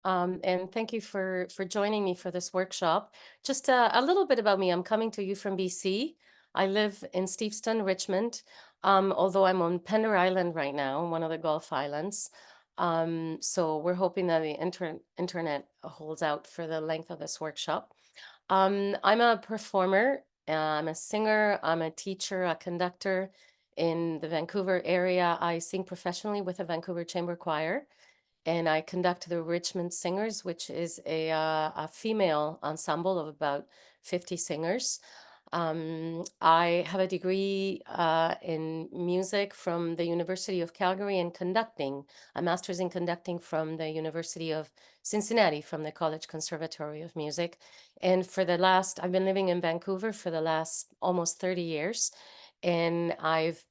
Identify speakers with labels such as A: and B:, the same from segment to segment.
A: and thank you for joining me for this workshop. Just a little bit about me. I'm coming to you from BC. I live in Steveston, Richmond, although I'm on Pender Island right now, one of the Gulf Islands. So we're hoping that the internet holds out for the length of this workshop. I'm a performer, I'm a singer, I'm a teacher, a conductor in the Vancouver area. I sing professionally with the Vancouver Chamber Choir, and I conduct the Richmond Singers, which is a female ensemble of about 50 singers. I have a degree in music from the University of Calgary and conducting, a master's in conducting from the University of Cincinnati, from the College Conservatory of Music. And I've been living in Vancouver for the last almost 30 years, and I've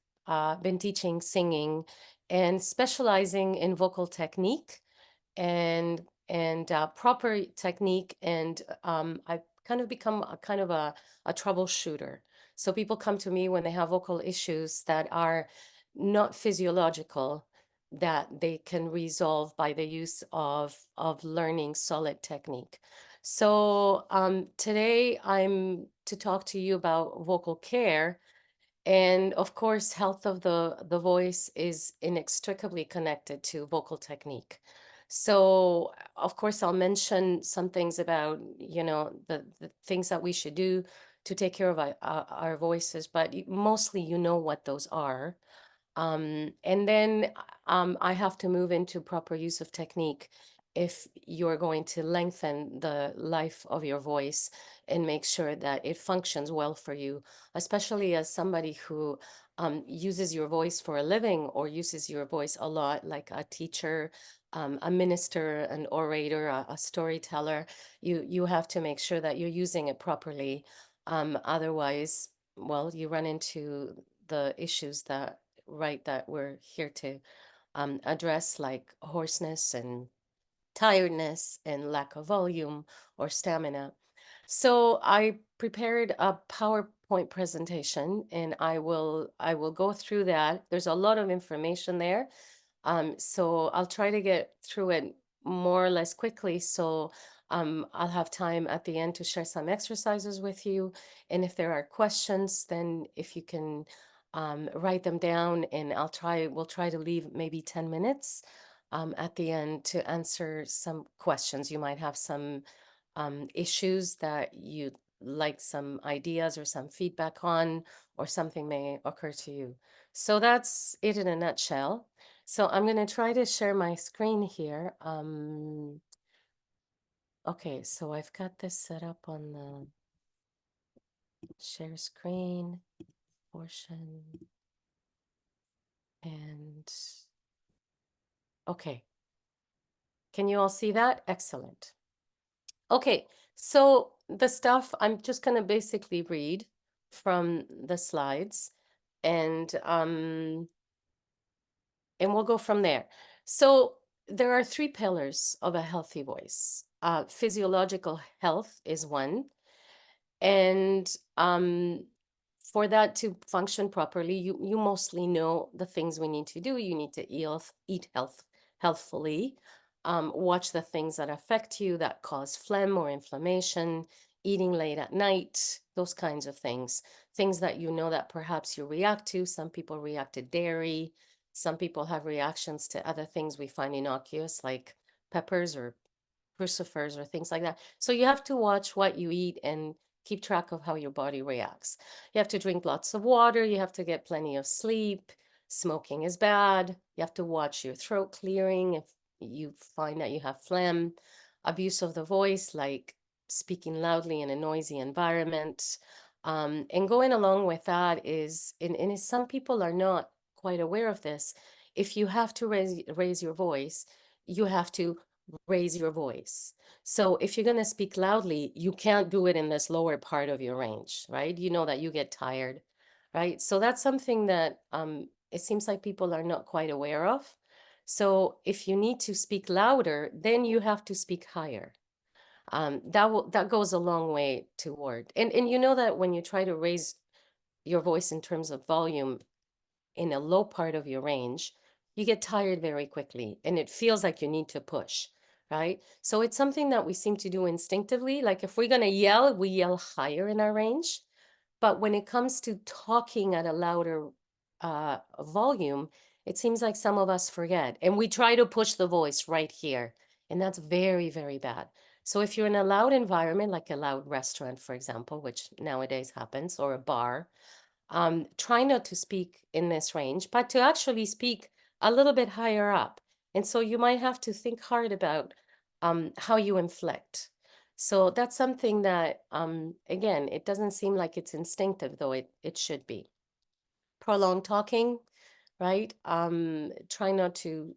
A: been teaching singing and specializing in vocal technique and proper technique. And I've kind of become a troubleshooter. So people come to me when they have vocal issues that are not physiological, that they can resolve by the use of learning solid technique. So today I'm to talk to you about vocal care. And of course, health of the voice is inextricably connected to vocal technique. So, of course, I'll mention some things about, the things that we should do to take care of our voices, but mostly you know what those are. And then I have to move into proper use of technique if you're going to lengthen the life of your voice and make sure that it functions well for you, especially as somebody who uses your voice for a living or uses your voice a lot, like a teacher, a minister, an orator, a storyteller. You have to make sure that you're using it properly. Otherwise, well, you run into the issues that we're here to address, like hoarseness and tiredness and lack of volume or stamina. So I prepared a PowerPoint presentation, and I will go through that. There's a lot of information there. So I'll try to get through it more or less quickly. So I'll have time at the end to share some exercises with you. And if there are questions, then if you can write them down, and we'll try to leave maybe 10 minutes at the end to answer some questions. You might have some issues that you'd like some ideas or some feedback on, or something may occur to you. So that's it in a nutshell. So I'm going to try to share my screen here. Okay, so I've got this set up on the share screen portion. And okay, can you all see that? Excellent. Okay, so the stuff I'm just going to basically read from the slides, and we'll go from there. So there are three pillars of a healthy voice. Physiological health is one, and for that to function properly, you mostly know the things we need to do. You need to eat healthfully, watch the things that affect you, that cause phlegm or inflammation, eating late at night, those kinds of things. Things that you know that perhaps you react to. Some people react to dairy. Some people have reactions to other things we find innocuous, like peppers or crucifers or things like that. So you have to watch what you eat and keep track of how your body reacts. You have to drink lots of water. You have to get plenty of sleep. Smoking is bad. You have to watch your throat clearing if you find that you have phlegm. Abuse of the voice, like speaking loudly in a noisy environment. And going along with that is, and some people are not quite aware of this, if you have to raise your voice, you have to raise your voice. So if you're going to speak loudly, you can't do it in this lower part of your range, right? You know that you get tired, right? So that's something that it seems like people are not quite aware of. So if you need to speak louder, then you have to speak higher. That goes a long way toward, and you know that when you try to raise your voice in terms of volume in a low part of your range, you get tired very quickly, and it feels like you need to push, right? So it's something that we seem to do instinctively. Like if we're going to yell, we yell higher in our range. But when it comes to talking at a louder volume, it seems like some of us forget. And we try to push the voice right here. And that's very, very bad. So if you're in a loud environment, like a loud restaurant, for example, which nowadays happens, or a bar, try not to speak in this range, but to actually speak a little bit higher up. And so you might have to think hard about how you inflect. So that's something that, again, it doesn't seem like it's instinctive, though it should be. Prolonged talking, right? Try not to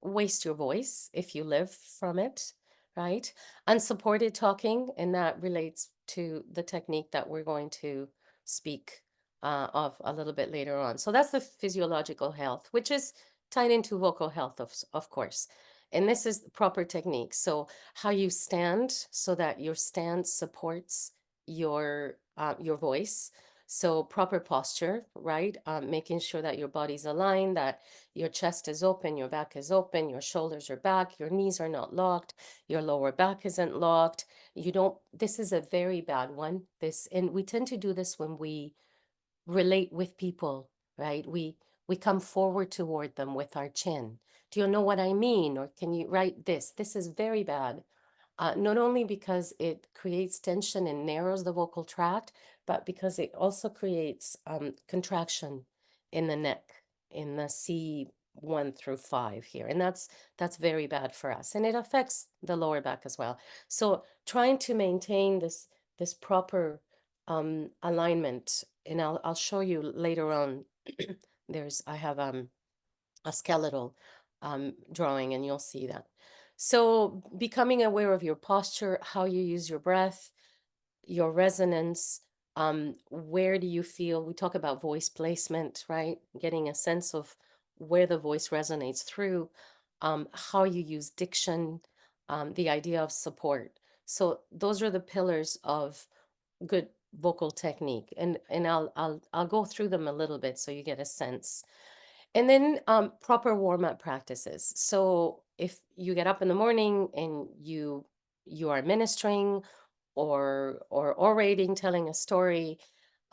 A: waste your voice if you live from it, right? Unsupported talking, and that relates to the technique that we're going to speak of a little bit later on. So that's the physiological health, which is tied into vocal health, of course. And this is the proper technique. So how you stand so that your stance supports your voice. So proper posture, right? Making sure that your body's aligned, that your chest is open, your back is open, your shoulders are back, your knees are not locked, your lower back isn't locked. You don't, this is a very bad one. And we tend to do this when we relate with people, right? We come forward toward them with our chin. Do you know what I mean? Or can you write this? This is very bad. Not only because it creates tension and narrows the vocal tract, but because it also creates contraction in the neck, in the C1 through 5 here. And that's very bad for us. And it affects the lower back as well. So trying to maintain this proper alignment, and I'll show you later on. I have a skeletal drawing, and you'll see that. So becoming aware of your posture, how you use your breath, your resonance, where do you feel? We talk about voice placement, right? Getting a sense of where the voice resonates through, how you use diction, the idea of support. So those are the pillars of good vocal technique, and I'll go through them a little bit so you get a sense. And then proper warm-up practices. So if you get up in the morning and you are ministering or orating, telling a story,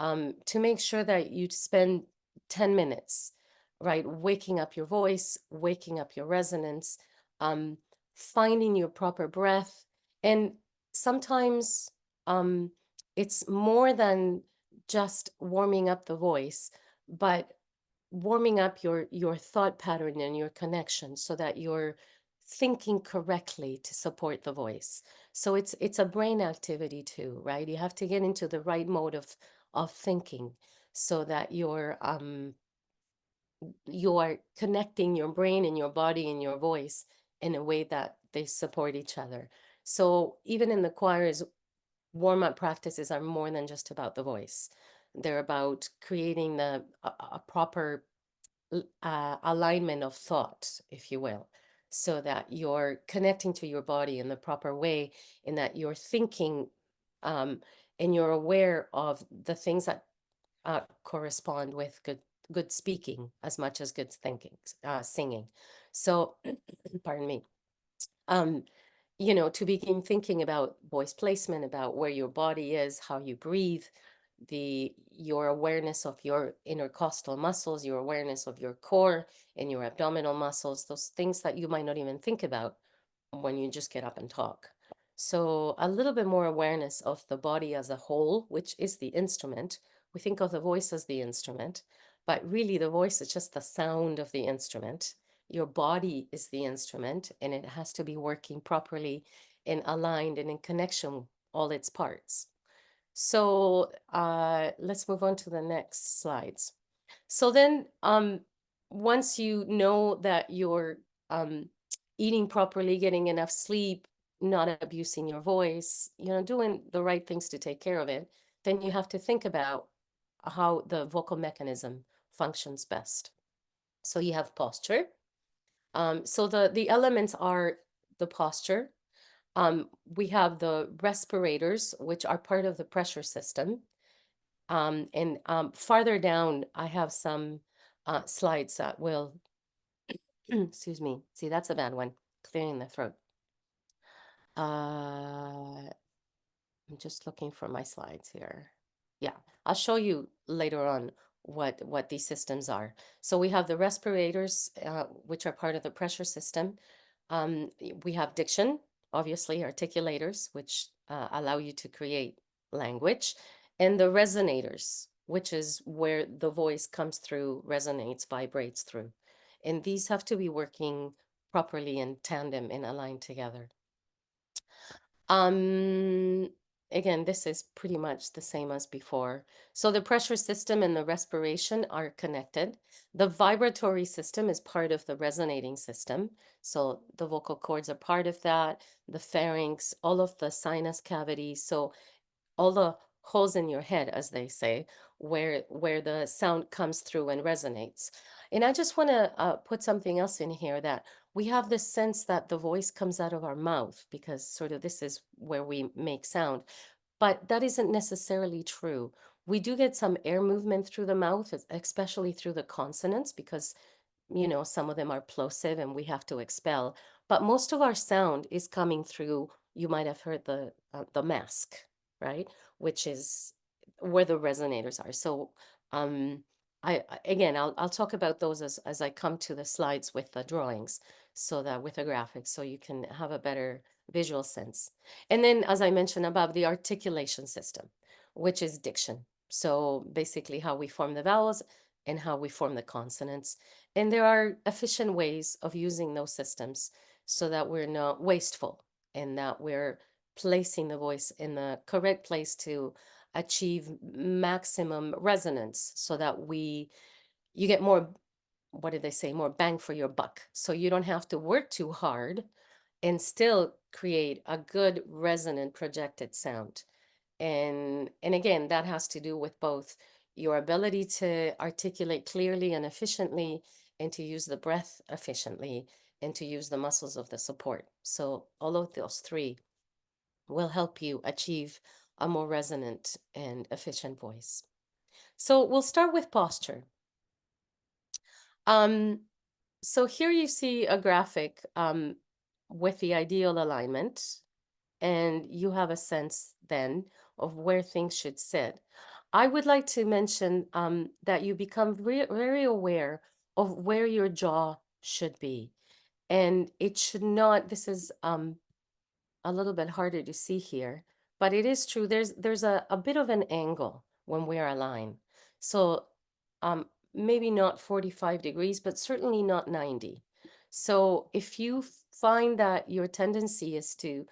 A: to make sure that you spend 10 minutes, right, waking up your voice, waking up your resonance, um, finding your proper breath. And sometimes it's more than just warming up the voice, but warming up your thought pattern and your connection so that you're thinking correctly to support the voice. So it's a brain activity too, right? You have to get into the right mode of thinking so that you're connecting your brain and your body and your voice in a way that they support each other. So even in the choirs, warm-up practices are more than just about the voice. They're about creating a proper alignment of thought, if you will, so that you're connecting to your body in the proper way, in that you're thinking and you're aware of the things that correspond with good speaking as much as good thinking, singing. So, pardon me. Um, to begin thinking about voice placement, about where your body is, how you breathe, your awareness of your intercostal muscles, your awareness of your core and your abdominal muscles, those things that you might not even think about when you just get up and talk. So a little bit more awareness of the body as a whole, which is the instrument. We think of the voice as the instrument, but really the voice is just the sound of the instrument. Your body is the instrument, and it has to be working properly and aligned and in connection, all its parts. So let's move on to the next slides. So then once you know that you're eating properly, getting enough sleep, not abusing your voice, doing the right things to take care of it, then you have to think about how the vocal mechanism functions best. So you have posture. So the elements are the posture. We have the respirators, which are part of the pressure system. And farther down, I have some slides that will, excuse me. See, that's a bad one, clearing the throat. I'm just looking for my slides here. Yeah, I'll show you later on what these systems are. So we have the respirators, which are part of the pressure system. We have diction, obviously, articulators, which allow you to create language, and the resonators, which is where the voice comes through, resonates, vibrates through. And these have to be working properly in tandem and aligned together. Um, Again, this is pretty much the same as before. So the pressure system and the respiration are connected. The vibratory system is part of the resonating system. So the vocal cords are part of that, the pharynx, all of the sinus cavities. So all the holes in your head, as they say, where the sound comes through and resonates. And I just want to put something else in here, that we have this sense that the voice comes out of our mouth because sort of this is where we make sound, but that isn't necessarily true. We do get some air movement through the mouth, especially through the consonants, because some of them are plosive and we have to expel. But most of our sound is coming through, you might have heard the mask, right? Which is where the resonators are. So again, I'll talk about those as I come to the slides with the drawings, so that with the graphics, so you can have a better visual sense. And then, as I mentioned above, the articulation system, which is diction. So basically how we form the vowels and how we form the consonants. And there are efficient ways of using those systems so that we're not wasteful and that we're placing the voice in the correct place to achieve maximum resonance, so that you get more, what did they say, more bang for your buck. So you don't have to work too hard and still create a good resonant projected sound. And again, that has to do with both your ability to articulate clearly and efficiently, and to use the breath efficiently, and to use the muscles of the support. So all of those three will help you achieve a more resonant and efficient voice. So we'll start with posture. Um, so here you see a graphic with the ideal alignment, and you have a sense then of where things should sit. I would like to mention that you become very aware of where your jaw should be. And it should not, this is a little bit harder to see here, but it is true. There's a bit of an angle when we are aligned. So um, maybe not 45 degrees, but certainly not 90. So if you find that your tendency is to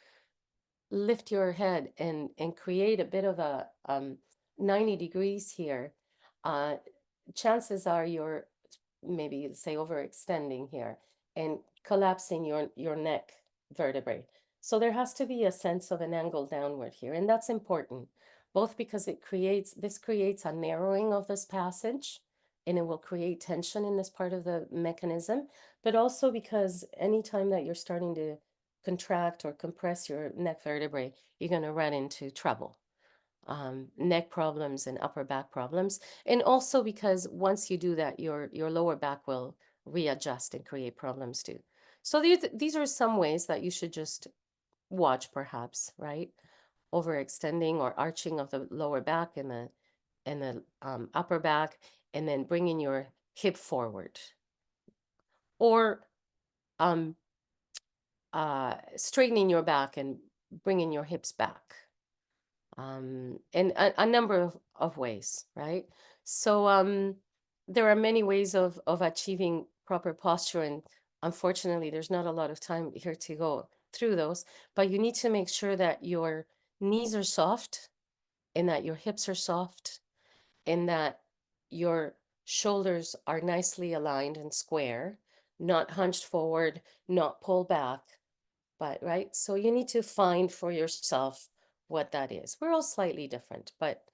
A: lift your head and create a bit of a 90 degrees here, uh, chances are you're maybe say overextending here and collapsing your neck vertebrae. So there has to be a sense of an angle downward here, and that's important, both because this creates a narrowing of this passage, and it will create tension in this part of the mechanism, but also because anytime that you're starting to contract or compress your neck vertebrae, you're going to run into trouble, neck problems and upper back problems. And also because once you do that, your lower back will readjust and create problems too. So these are some ways that you should just watch, perhaps, right? Overextending or arching of the lower back and the upper back, and then bringing your hip forward, or um, straightening your back and bringing your hips back, in a number of ways, right? So there are many ways of achieving proper posture, and unfortunately, there's not a lot of time here to go through those, but you need to make sure that your knees are soft, and that your hips are soft, and that your shoulders are nicely aligned and square, not hunched forward, not pulled back, but right. So you need to find for yourself what that is. We're all slightly different, but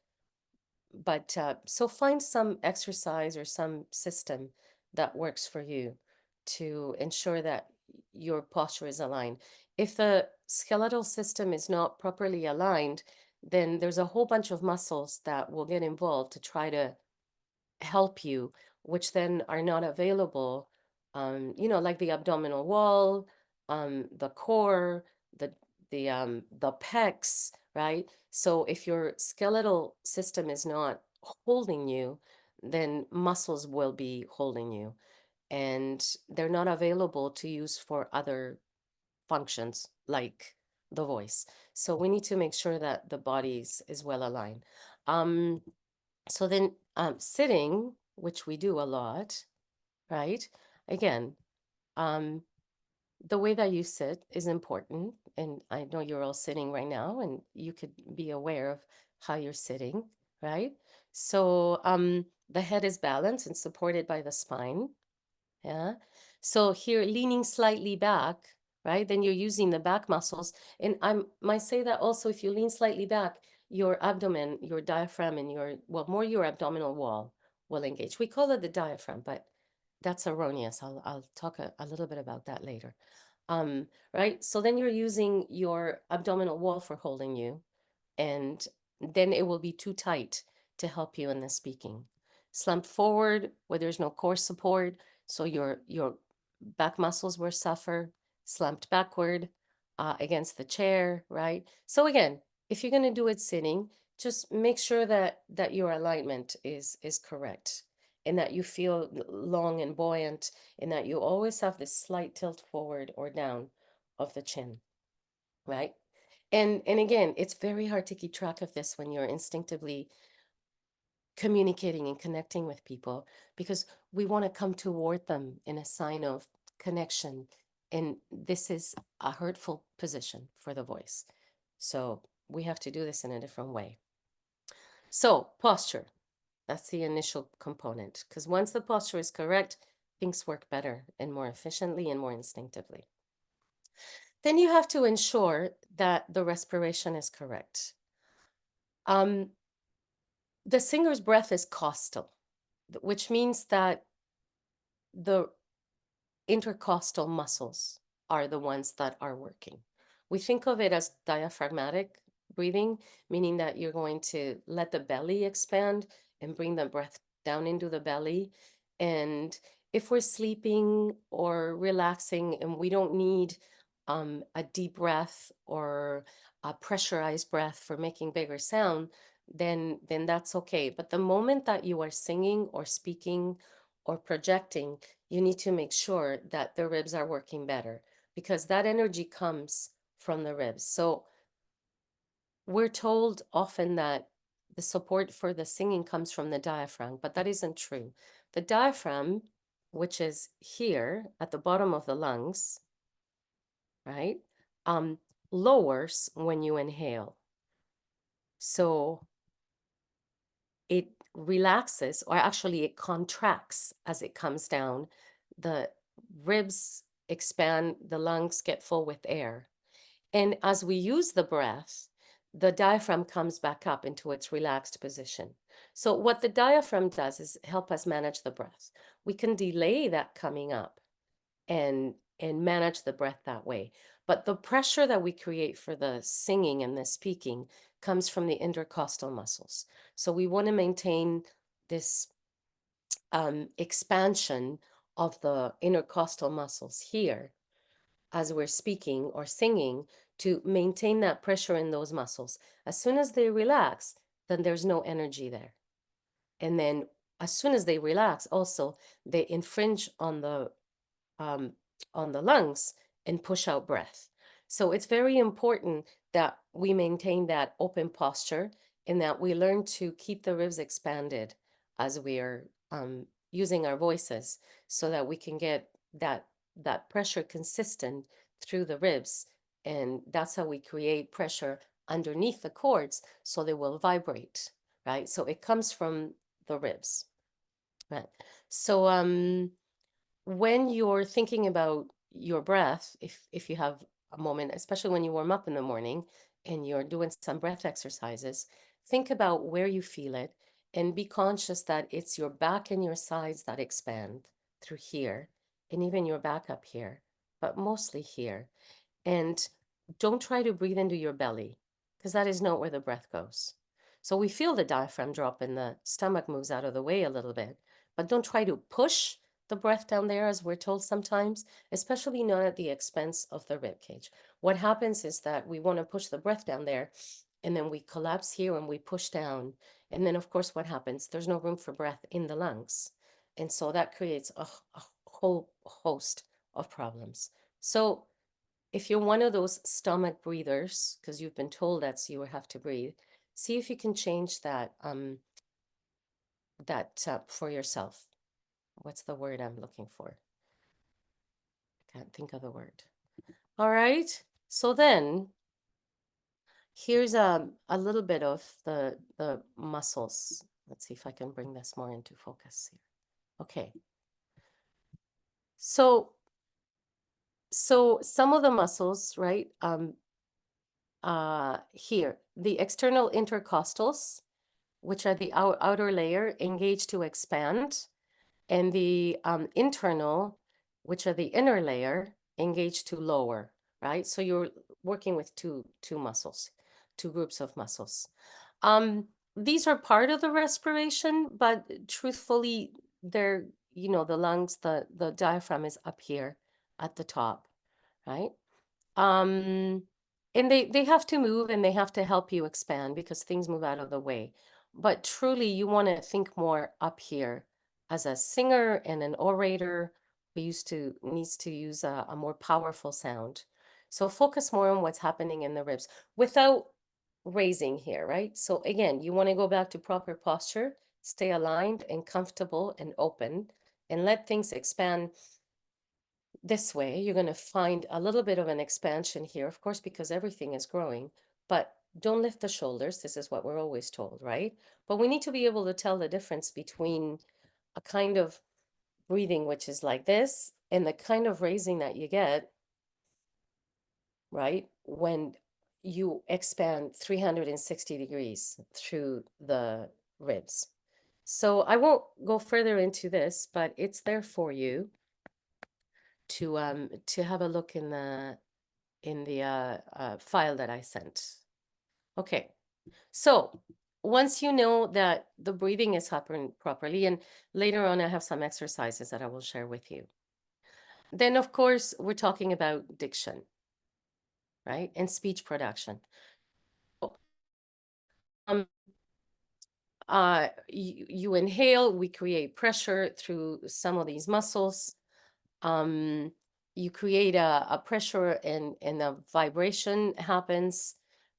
A: so find some exercise or some system that works for you to ensure that your posture is aligned. If the skeletal system is not properly aligned, then there's a whole bunch of muscles that will get involved to try to help you, which then are not available, like the abdominal wall, the core, the the pecs, right? So if your skeletal system is not holding you, then muscles will be holding you, and they're not available to use for other functions like the voice. So we need to make sure that the body is well aligned. Um, so then sitting, which we do a lot, right? Again, um, the way that you sit is important. And I know you're all sitting right now, and you could be aware of how you're sitting, right? So the head is balanced and supported by the spine. Yeah. So here, leaning slightly back, right? Then you're using the back muscles. And I might say that also, if you lean slightly back, your abdomen, your diaphragm, and well, more your abdominal wall will engage. We call it the diaphragm, but that's erroneous. I'll talk a little bit about that later. Right? So then you're using your abdominal wall for holding you, and then it will be too tight to help you in the speaking. Slump forward where there's no core support, so your back muscles will suffer. Slumped backward against the chair, right? So again, if you're going to do it sitting, just make sure that your alignment is correct, and that you feel long and buoyant, and that you always have this slight tilt forward or down of the chin, right? And again, it's very hard to keep track of this when you're instinctively communicating and connecting with people, because we want to come toward them in a sign of connection. And this is a hurtful position for the voice. So we have to do this in a different way. So posture, that's the initial component, because once the posture is correct, things work better and more efficiently and more instinctively. Then you have to ensure that the respiration is correct. The singer's breath is costal, which means that the intercostal muscles are the ones that are working. We think of it as diaphragmatic breathing, meaning that you're going to let the belly expand and bring the breath down into the belly. And if we're sleeping or relaxing and we don't need a deep breath or a pressurized breath for making bigger sound, then that's okay. But the moment that you are singing or speaking or projecting, you need to make sure that the ribs are working better, because that energy comes from the ribs. So we're told often that the support for the singing comes from the diaphragm, but that isn't true. The diaphragm, which is here at the bottom of the lungs, right, lowers when you inhale. So it relaxes, or actually it contracts as it comes down. The ribs expand, the lungs get full with air. And as we use the breath, the diaphragm comes back up into its relaxed position. So what the diaphragm does is help us manage the breath. We can delay that coming up and manage the breath that way. But the pressure that we create for the singing and the speaking comes from the intercostal muscles. So we want to maintain this expansion of the intercostal muscles here as we're speaking or singing, to maintain that pressure in those muscles. As soon as they relax, then there's no energy there. And then as soon as they relax, also they infringe um, on the lungs and push out breath. So it's very important that we maintain that open posture, and that we learn to keep the ribs expanded as we are using our voices, so that we can get that pressure consistent through the ribs. And that's how we create pressure underneath the cords, so they will vibrate, right? So it comes from the ribs, right? So when you're thinking about your breath, if you have a moment, especially when you warm up in the morning and you're doing some breath exercises, think about where you feel it, and be conscious that it's your back and your sides that expand through here, and even your back up here, but mostly here. And don't try to breathe into your belly, because that is not where the breath goes. So we feel the diaphragm drop and the stomach moves out of the way a little bit, but don't try to push the breath down there, as we're told sometimes, especially not at the expense of the rib cage. what happens is that we want to push the breath down there, and then we collapse here and we push down. And then, of course, what happens? There's no room for breath in the lungs. And so that creates a whole host of problems. So if you're one of those stomach breathers, because you've been told that's you have to breathe, see if you can change that for yourself. What's the word I'm looking for? I can't think of the word. All right. So then here's a little bit of the muscles. Let's see if I can bring this more into focus here. Okay. So some of the muscles, right? Here, the external intercostals, which are the outer layer, engage to expand, and the internal, which are the inner layer, engage to lower, right? So you're working with two muscles, two groups of muscles. These are part of the respiration, but truthfully, they're, the lungs, the diaphragm is up here at the top, right? Um, and they have to move and they have to help you expand because things move out of the way. But truly, you want to think more up here. As a singer and an orator who needs to use a more powerful sound. So focus more on what's happening in the ribs without raising here, right? So again, you want to go back to proper posture, stay aligned and comfortable and open, and let things expand this way. You're going to find a little bit of an expansion here, of course, because everything is growing, but don't lift the shoulders. This is what we're always told, right? But we need to be able to tell the difference between a kind of breathing, which is like this, and the kind of raising that you get, right? When you expand 360 degrees through the ribs. So I won't go further into this, but it's there for you to have a look in the file that I sent. Okay, so once you know that the breathing is happening properly, and later on I have some exercises that I will share with you. Then of course we're talking about diction, right? And speech production. Um, you inhale, we create pressure through some of these muscles. You create a pressure and a vibration happens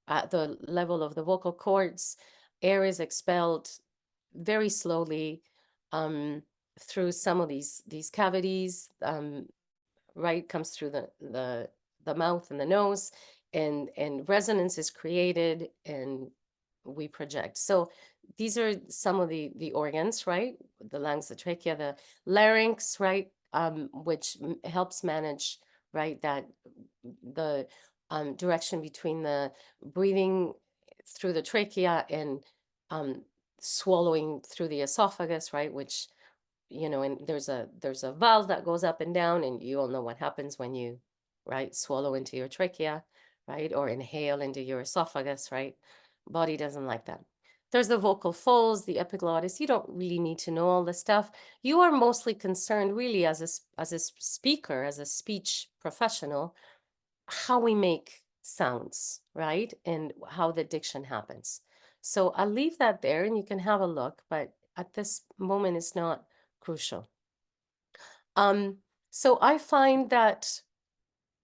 A: at the level of the vocal cords. Air is expelled very slowly through some of these cavities. Right, comes through the mouth and the nose, and resonance is created, and we project. So these are some of the organs, right? The lungs, the trachea, the larynx, right? Which helps manage, right, that the direction between the breathing through the trachea and swallowing through the esophagus, right? Which, and there's a valve that goes up and down, and you all know what happens when you, right, swallow into your trachea, right, or inhale into your esophagus, right? Body doesn't like that. There's the vocal folds, the epiglottis. You don't really need to know all this stuff. You are mostly concerned, really, as a speaker, as a speech professional, how we make sounds, right, and how the diction happens. So I'll leave that there, and you can have a look. But at this moment, it's not crucial. So I find that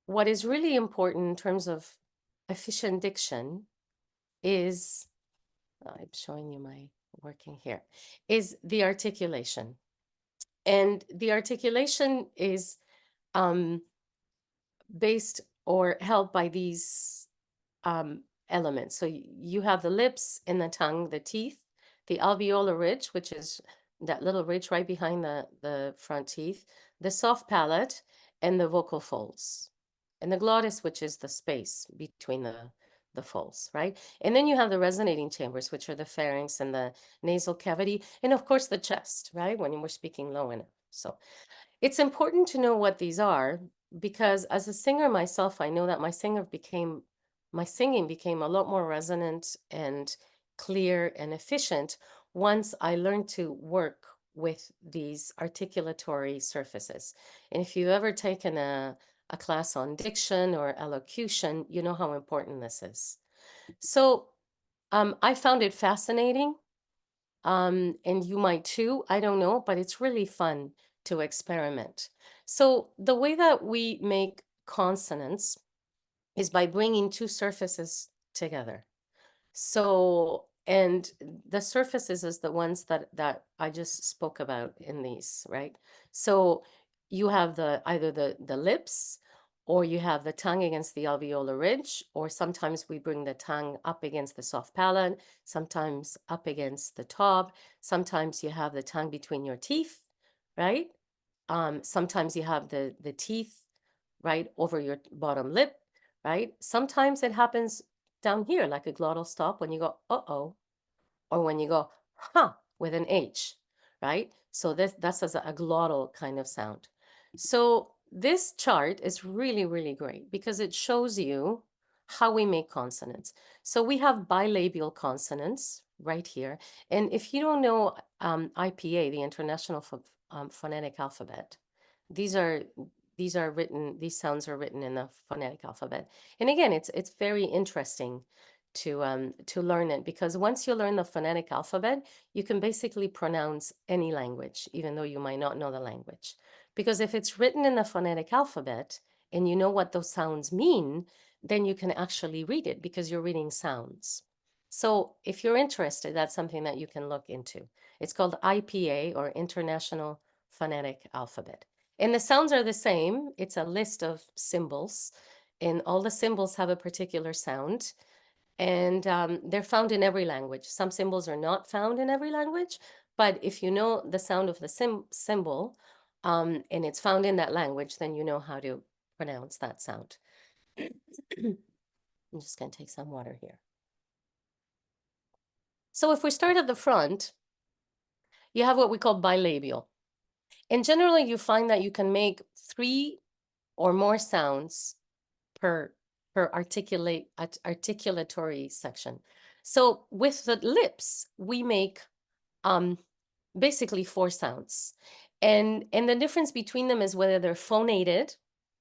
A: what is really important in terms of efficient diction is, I'm showing you my working here, is the articulation. And the articulation is based or held by these elements. So you have the lips and the tongue, the teeth, the alveolar ridge, which is that little ridge right behind the front teeth, the soft palate, and the vocal folds, and the glottis, which is the space between the folds, right? And then you have the resonating chambers, which are the pharynx and the nasal cavity, and of course the chest, right? When we're speaking low enough. So it's important to know what these are, because as a singer myself, I know that my singing became a lot more resonant and clear and efficient once I learned to work with these articulatory surfaces. And if you've ever taken a class on diction or elocution, you know how important this is. So I found it fascinating, and you might too, I don't know, but it's really fun to experiment. So the way that we make consonants is by bringing two surfaces together. So, and the surfaces is the ones that I just spoke about in these, right? So you have the either the lips, or you have the tongue against the alveolar ridge, or sometimes we bring the tongue up against the soft palate, sometimes up against the top, sometimes you have the tongue between your teeth, right? Sometimes you have the teeth right over your bottom lip, right? Sometimes it happens down here, like a glottal stop when you go, uh-oh, or when you go, huh, with an H, right? So that's as a glottal kind of sound. So this chart is really, really great because it shows you how we make consonants. So we have bilabial consonants right here. And if you don't know IPA, the International Phonetic Alphabet, these are these sounds are written in the phonetic alphabet. And again, it's very interesting to learn it, because once you learn the phonetic alphabet, you can basically pronounce any language, even though you might not know the language. Because if it's written in the phonetic alphabet and you know what those sounds mean, then you can actually read it because you're reading sounds. So if you're interested, that's something that you can look into. It's called IPA, or International Phonetic Alphabet. And the sounds are the same. It's a list of symbols, and all the symbols have a particular sound. And they're found in every language. Some symbols are not found in every language, but if you know the sound of the symbol, and it's found in that language, then you know how to pronounce that sound. I'm just going to take some water here. So if we start at the front, you have what we call bilabial. And generally, you find that you can make 3 or more sounds per articulatory section. So with the lips, we make basically 4 sounds. And the difference between them is whether they're phonated,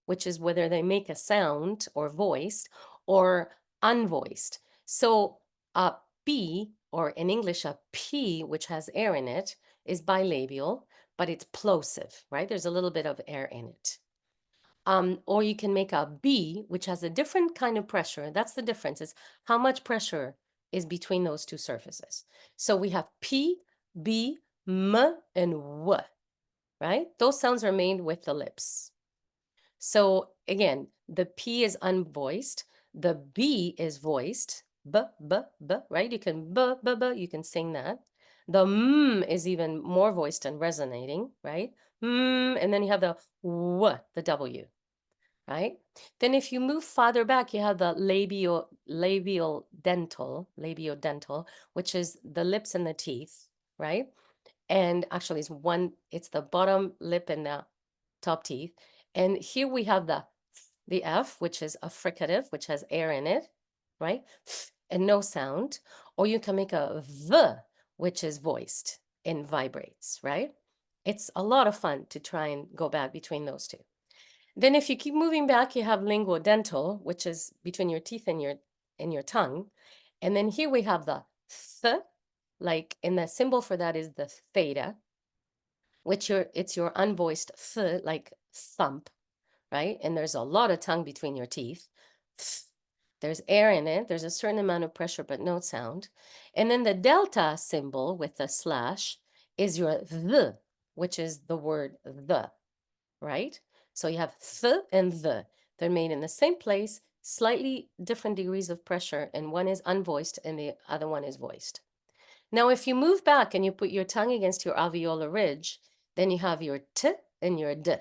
A: which is whether they make a sound or voiced, or unvoiced. So a B, or in English a P, which has air in it, is bilabial, but it's plosive, right? There's a little bit of air in it. Or you can make a B, which has a different kind of pressure. That's the difference, is how much pressure is between those two surfaces. So we have P, B, M, and W, right? Those sounds are made with the lips. So again, the P is unvoiced, the B is voiced, B, B, B, right? You can B, B, B, you can sing that. The M is even more voiced and resonating, right? And then you have the W, the W, right? Then if you move farther back, you have the labiodental, which is the lips and the teeth, right? And actually it's the bottom lip and the top teeth. And here we have the F, which is a fricative, which has air in it, right? And no sound. Or you can make a V, which is voiced and vibrates, right? It's a lot of fun to try and go back between those two. Then if you keep moving back, you have linguodental, which is between your teeth and your tongue. And then here we have the th, like, and the symbol for that is the theta, which it's your unvoiced th, like thump, right? And there's a lot of tongue between your teeth. There's air in it. There's a certain amount of pressure, but no sound. And then the delta symbol with the slash is your the, which is the word the, right? So you have th and the. They're made in the same place, slightly different degrees of pressure, and one is unvoiced and the other one is voiced. Now, if you move back and you put your tongue against your alveolar ridge, then you have your t and your d.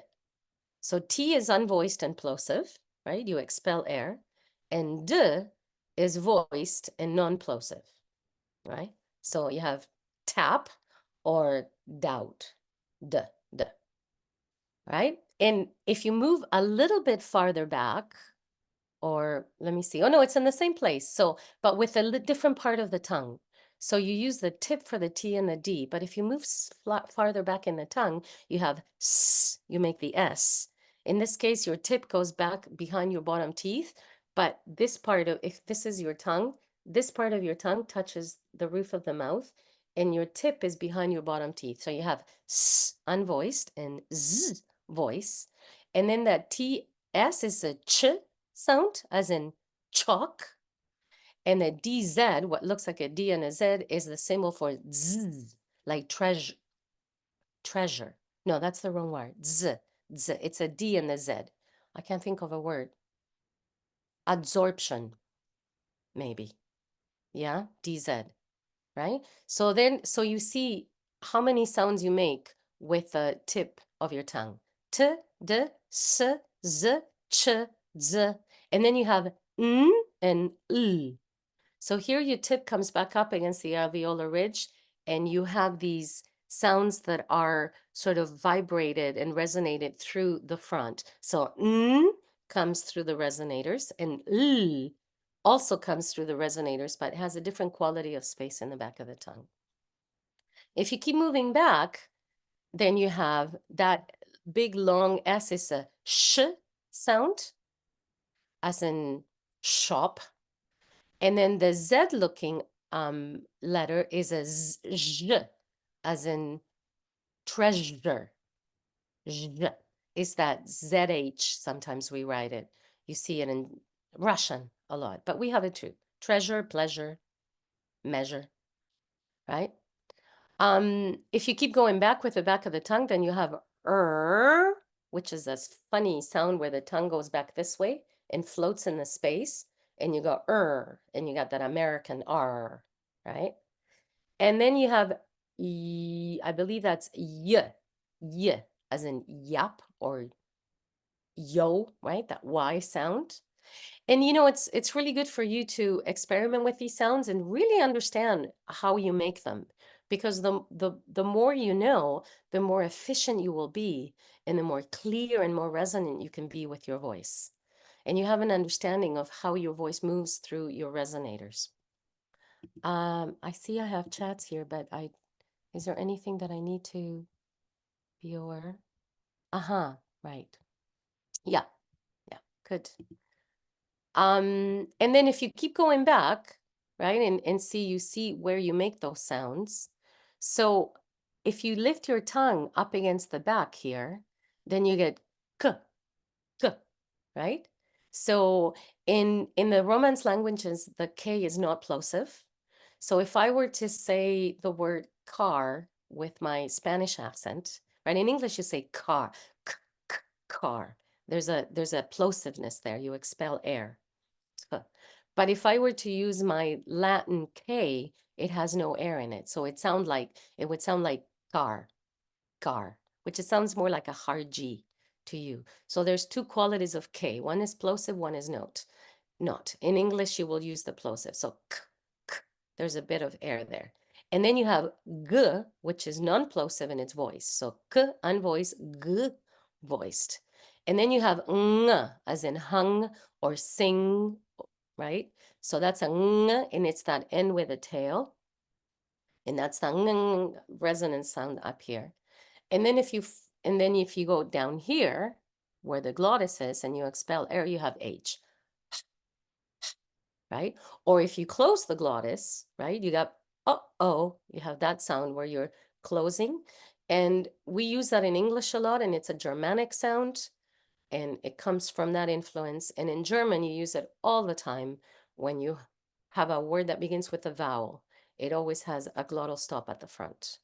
A: So T is unvoiced and plosive, right? You expel air. And D is voiced and non-plosive, right? So you have tap or doubt, D, D, right? And if you move a little bit farther back, or let me see, oh no, it's in the same place. So, but with a different part of the tongue. So you use the tip for the T and the D, but if you move farther back in the tongue, you have S, you make the S. In this case, your tip goes back behind your bottom teeth, but this part of, if this is your tongue, this part of your tongue touches the roof of the mouth, and your tip is behind your bottom teeth. So you have s unvoiced and z voice. And then that TS is a ch sound, as in chalk. And the DZ, what looks like a D and a Z, is the symbol for z, like treasure. No, that's the wrong word. Z, z. It's a D and a Z. I can't think of a word. Absorption, maybe. Yeah, DZ, right? So then, so you see how many sounds you make with the tip of your tongue. T, D, S, Z, Ch, Z. And then you have N and L. So here your tip comes back up against the alveolar ridge, and you have these sounds that are sort of vibrated and resonated through the front. So N comes through the resonators, and L also comes through the resonators, but has a different quality of space in the back of the tongue. If you keep moving back, then you have that big long S is a sh sound, as in shop. And then the Z looking letter is a Z, as in treasure. Z is that ZH, sometimes we write it. You see it in Russian a lot, but we have it too. Treasure, pleasure, measure, right? If you keep going back with the back of the tongue, then you have which is this funny sound where the tongue goes back this way and floats in the space, and you go and you got that American R, right? And then you have I believe that's y, as in yap or yo, right? That Y sound. And you know, it's really good for you to experiment with these sounds and really understand how you make them, because the more you know, the more efficient you will be, and the more clear and more resonant you can be with your voice. And you have an understanding of how your voice moves through your resonators. I see I have chats here, but is there anything that I need to be aware? Uh-huh, right. Yeah, yeah, good. And then if you keep going back, right, and you see where you make those sounds. So if you lift your tongue up against the back here, then you get k, k, right? So in the Romance languages, the K is not plosive. So if I were to say the word car with my Spanish accent, right? In English, you say car, k, k, car. There's a plosiveness there. You expel air. But if I were to use my Latin K, it has no air in it. So it would sound like car, car, which it sounds more like a hard G to you. So there's two qualities of K. One is plosive, one is not. In English, you will use the plosive. So k, k, there's a bit of air there. And then you have g, which is non-plosive in its voice. So k, unvoiced, g, voiced. And then you have ng, as in hung or sing, right? So that's a ng, and it's that N with a tail. And that's the ng resonant sound up here. And then if you go down here where the glottis is and you expel air, you have H, right? Or if you close the glottis, right, you got you have that sound where you're closing. And we use that in English a lot, and it's a Germanic sound, and it comes from that influence. And in German, you use it all the time when you have a word that begins with a vowel. It always has a glottal stop at the front.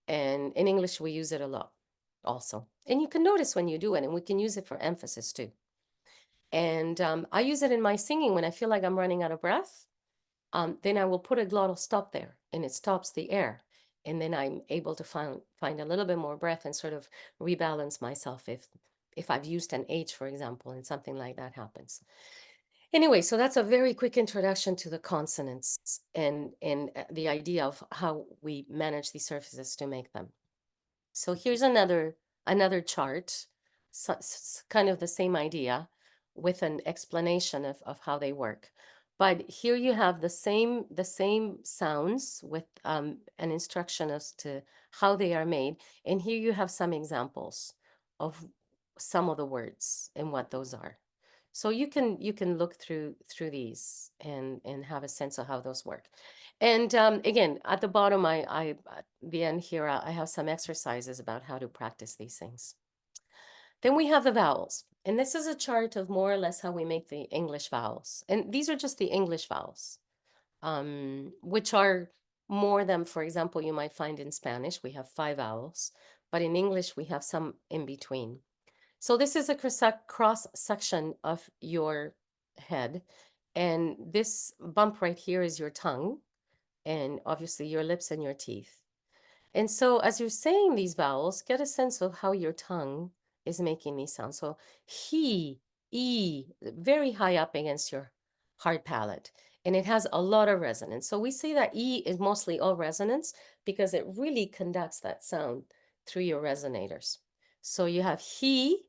A: And in English, we use it a lot also. And you can notice when you do it, and we can use it for emphasis too. And I use it in my singing when I feel like I'm running out of breath. Then I will put a glottal stop there, and it stops the air. And then I'm able to find a little bit more breath and sort of rebalance myself if I've used an H, for example, and something like that happens. Anyway, so that's a very quick introduction to the consonants and the idea of how we manage these surfaces to make them. So here's another chart, kind of the same idea with an explanation of how they work. But here you have the same sounds with an instruction as to how they are made. And here you have some examples of some of the words and what those are. So you can look through these and have a sense of how those work. And again, at the bottom, I at the end here, I have some exercises about how to practice these things. Then we have the vowels. And this is a chart of more or less how we make the English vowels. And these are just the English vowels, which are more than, for example, you might find in Spanish, we have 5 vowels, but in English, we have some in between. So this is a cross section of your head. And this bump right here is your tongue, and obviously your lips and your teeth. And so as you're saying these vowels, get a sense of how your tongue is making these sounds. So he, e, very high up against your hard palate. And it has a lot of resonance. So we say that e is mostly all resonance because it really conducts that sound through your resonators. So you have he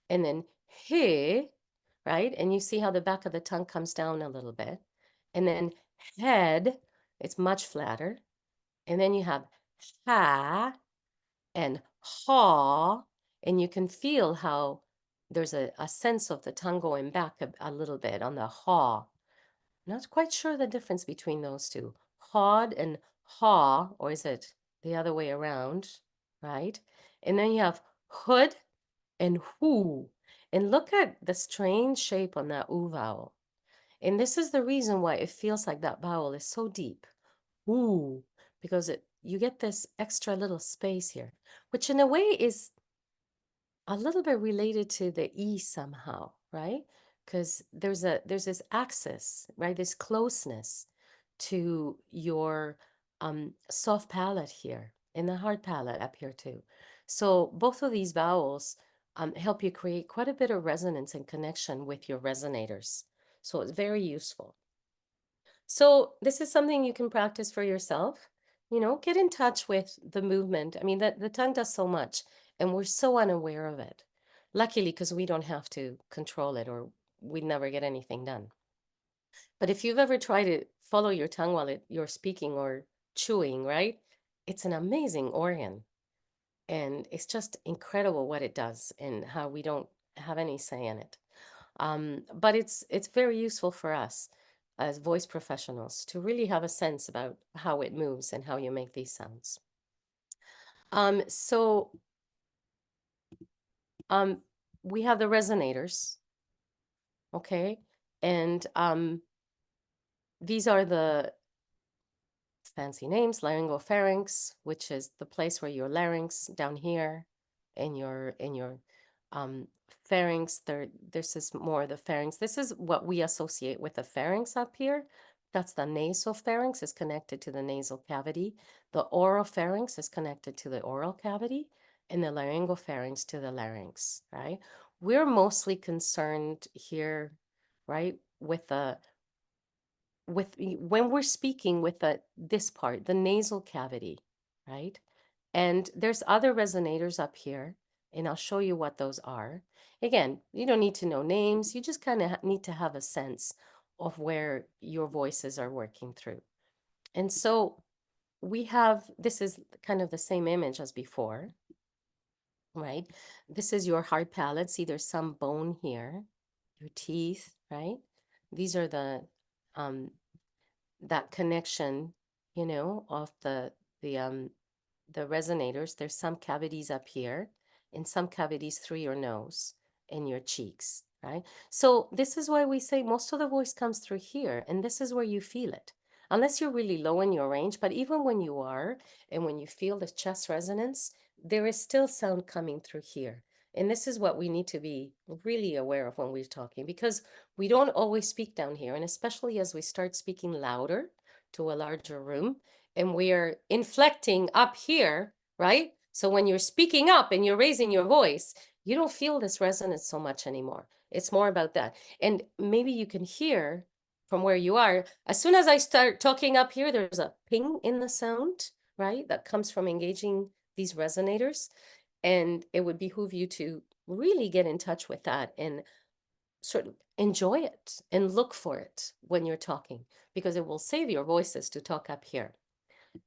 A: and then he, right? And you see how the back of the tongue comes down a little bit. And then head, it's much flatter. And then you have ha and haw, and you can feel how there's a sense of the tongue going back a little bit on the haw. Not quite sure the difference between those two, hawed and haw, or is it the other way around, right? And then you have hood and whoo. And look at the strange shape on that oo vowel. And this is the reason why it feels like that vowel is so deep. Ooh, because you get this extra little space here, which in a way is a little bit related to the E somehow, right? Because there's this axis, right? This closeness to your soft palate here and the hard palate up here too. So both of these vowels help you create quite a bit of resonance and connection with your resonators. So it's very useful. So this is something you can practice for yourself. You know, get in touch with the movement. I mean, the tongue does so much, and we're so unaware of it. Luckily, because we don't have to control it, or we'd never get anything done. But if you've ever tried to follow your tongue while you're speaking or chewing, right? It's an amazing organ, and it's just incredible what it does and how we don't have any say in it. But it's very useful for us as voice professionals to really have a sense about how it moves and how you make these sounds. So we have the resonators, okay? And these are the fancy names, laryngopharynx, which is the place where your larynx down here in your um, pharynx. This is more the pharynx. This is what we associate with the pharynx up here. That's the nasopharynx is connected to the nasal cavity. The oropharynx is connected to the oral cavity, and the laryngopharynx to the larynx, right? We're mostly concerned here, right, with the when we're speaking with this part, the nasal cavity, right? And there's other resonators up here, and I'll show you what those are. Again, you don't need to know names. You just kind of need to have a sense of where your voices are working through. And so this is kind of the same image as before, right? This is your hard palate. See, there's some bone here, your teeth, right? These are um, that connection, you know, of the the resonators. There's some cavities up here and some cavities through your nose and your cheeks, right? So this is why we say most of the voice comes through here, and this is where you feel it. Unless you're really low in your range, but even when you are, and when you feel the chest resonance, there is still sound coming through here. And this is what we need to be really aware of when we're talking, because we don't always speak down here. And especially as we start speaking louder to a larger room, and we're inflecting up here, right? So when you're speaking up and you're raising your voice, you don't feel this resonance so much anymore. It's more about that. And maybe you can hear from where you are, as soon as I start talking up here, there's a ping in the sound, right? That comes from engaging these resonators. And it would behoove you to really get in touch with that and sort of enjoy it and look for it when you're talking, because it will save your voices to talk up here.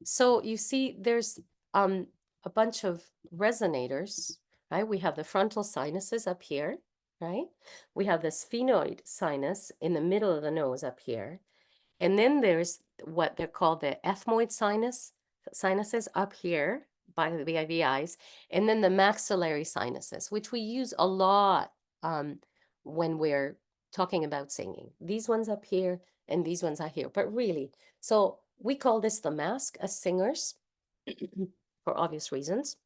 A: So you see, there's a bunch of resonators, right? We have the frontal sinuses up here, right? We have the sphenoid sinus in the middle of the nose up here. And then there's what they're called the ethmoid sinuses up here by the eyes, and then the maxillary sinuses, which we use a lot when we're talking about singing. These ones up here and these ones are here, but really, so we call this the mask as singers for obvious reasons,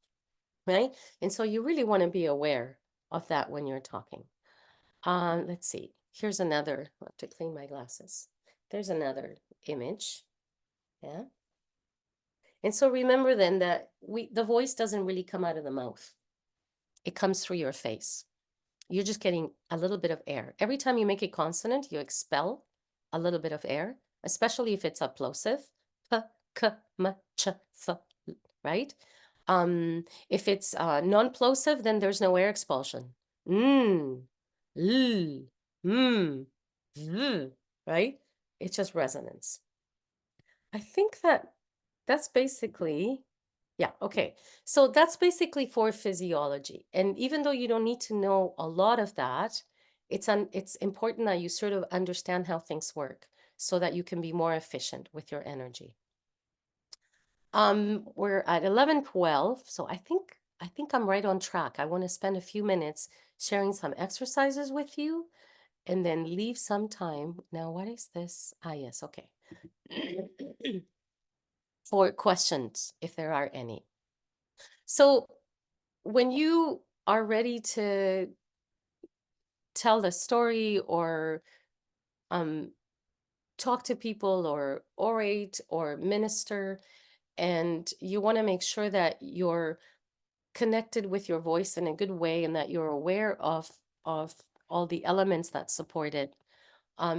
A: right? And so you really want to be aware of that when you're talking. Let's see. Here's another. I have to clean my glasses. There's another image. Yeah. And so remember then that the voice doesn't really come out of the mouth. It comes through your face. You're just getting a little bit of air. Every time you make a consonant, you expel a little bit of air, especially if it's a plosive. P, k, m, ch, th, right? If it's non-plosive, then there's no air expulsion. Mm, l, mm, v, right? It's just resonance. I think that's basically, yeah, okay. So that's basically for physiology. And even though you don't need to know a lot of that, it's important that you sort of understand how things work so that you can be more efficient with your energy. We're at 11:12, so I think I'm right on track. I want to spend a few minutes sharing some exercises with you and then leave some time. Now, what is this? Ah, yes, okay. For questions, if there are any. So when you are ready to tell the story or talk to people or orate or minister, and you want to make sure that you're connected with your voice in a good way and that you're aware of all the elements that support it,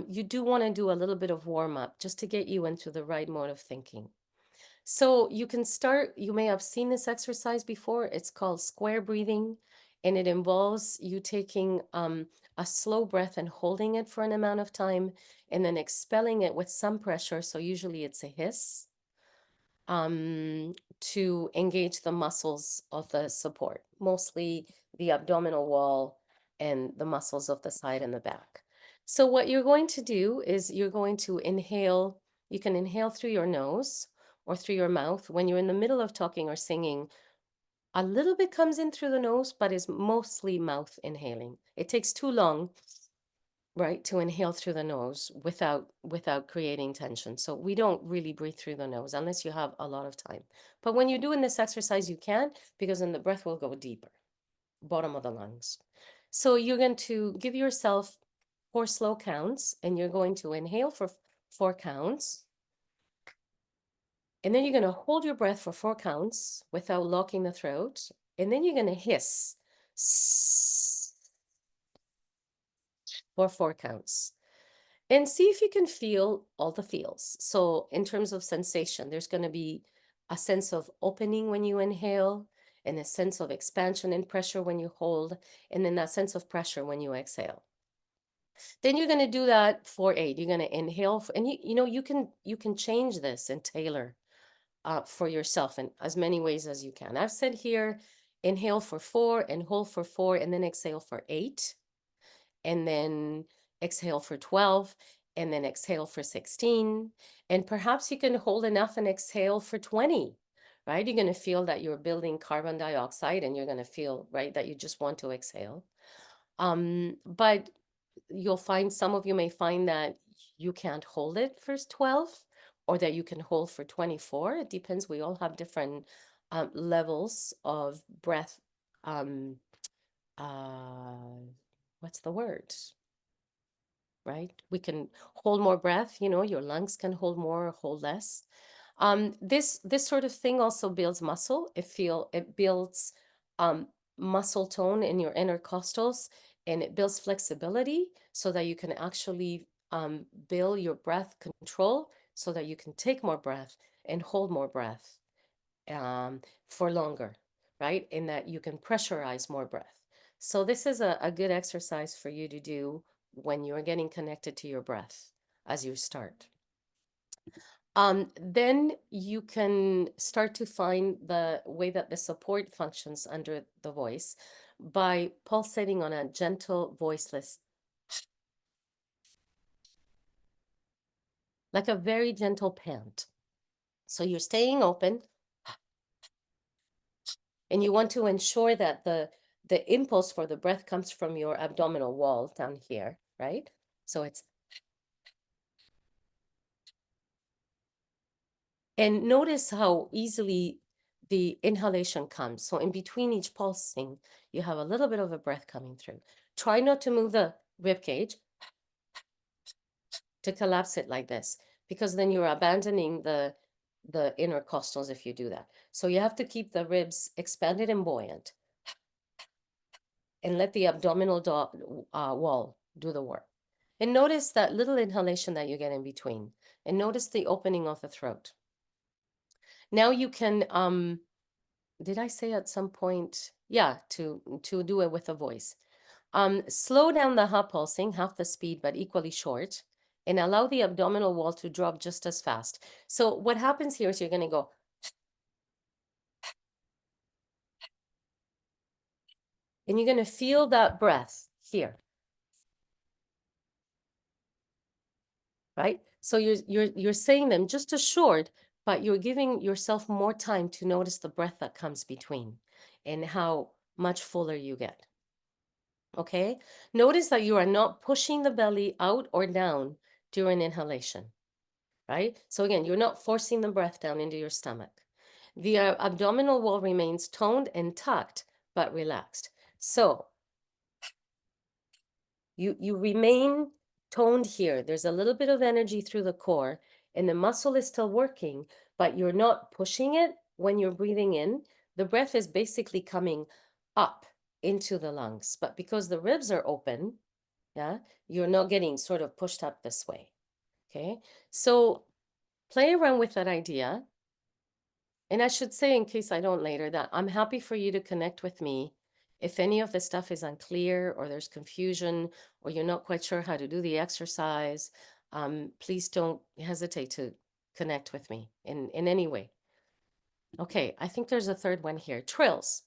A: you do want to do a little bit of warm up just to get you into the right mode of thinking. So you can start, you may have seen this exercise before. It's called square breathing, and it involves you taking a slow breath and holding it for an amount of time and then expelling it with some pressure. So usually it's a hiss to engage the muscles of the support, mostly the abdominal wall and the muscles of the side and the back. So what you're going to do is you're going to inhale. You can inhale through your nose or through your mouth. When you're in the middle of talking or singing, a little bit comes in through the nose, but is mostly mouth inhaling. It takes too long, right, to inhale through the nose without creating tension. So we don't really breathe through the nose unless you have a lot of time. But when you're doing this exercise, you can, because then the breath will go deeper, bottom of the lungs. So you're going to give yourself 4 slow counts, and you're going to inhale for 4 counts. And then you're going to hold your breath for 4 counts without locking the throat. And then you're going to hiss for 4 counts. And see if you can feel all the feels. So in terms of sensation, there's going to be a sense of opening when you inhale, and a sense of expansion and pressure when you hold, and then that sense of pressure when you exhale. Then you're going to do that for 8. You're going to inhale, and you know you can change this and tailor for yourself in as many ways as you can. I've said here, inhale for 4 and hold for 4, and then exhale for 8. And then exhale for 12, and then exhale for 16. And perhaps you can hold enough and exhale for 20, right? You're going to feel that you're building carbon dioxide, and you're going to feel, right, that you just want to exhale. But you'll find, some of you may find that you can't hold it for 12, or that you can hold for 24. It depends. We all have different levels of breath. What's the word? Right? We can hold more breath, you know, your lungs can hold more or hold less. This sort of thing also builds muscle. It builds muscle tone in your intercostals, and it builds flexibility so that you can actually build your breath control so that you can take more breath and hold more breath for longer, right? And that you can pressurize more breath. So this is a good exercise for you to do when you're getting connected to your breath as you start. Then you can start to find the way that the support functions under the voice by pulsating on a gentle, voiceless, like a very gentle pant. So you're staying open, and you want to ensure that the impulse for the breath comes from your abdominal wall down here, right? So it's, and notice how easily the inhalation comes. So in between each pulsing, you have a little bit of a breath coming through. Try not to move the rib cage, to collapse it like this, because then you're abandoning the intercostals if you do that. So you have to keep the ribs expanded and buoyant, and let the abdominal wall do the work. And notice that little inhalation that you get in between, and notice the opening of the throat. Now you can, did I say at some point? Yeah, to do it with a voice. Slow down the hot pulsing, half the speed, but equally short, and allow the abdominal wall to drop just as fast. So what happens here is you're going to go, and you're going to feel that breath here, right? So you're saying them just as short, but you're giving yourself more time to notice the breath that comes between and how much fuller you get. Okay? Notice that you are not pushing the belly out or down during inhalation, right? So again, you're not forcing the breath down into your stomach. The abdominal wall remains toned and tucked, but relaxed. So you remain toned here. There's a little bit of energy through the core, and the muscle is still working, but you're not pushing it when you're breathing in. The breath is basically coming up into the lungs, but because the ribs are open, yeah, you're not getting sort of pushed up this way. Okay, so play around with that idea. And I should say, in case I don't later, that I'm happy for you to connect with me if any of the stuff is unclear or there's confusion or you're not quite sure how to do the exercise. Please don't hesitate to connect with me in any way. Okay, I think there's a third one here, trills.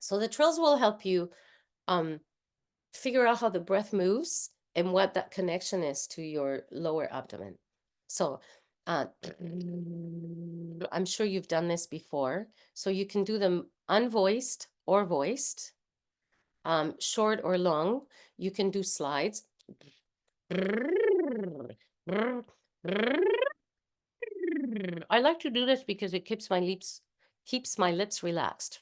A: So the trills will help you um, figure out how the breath moves and what that connection is to your lower abdomen. So I'm sure you've done this before. So you can do them unvoiced or voiced, short or long. You can do slides. I like to do this because it keeps my lips relaxed.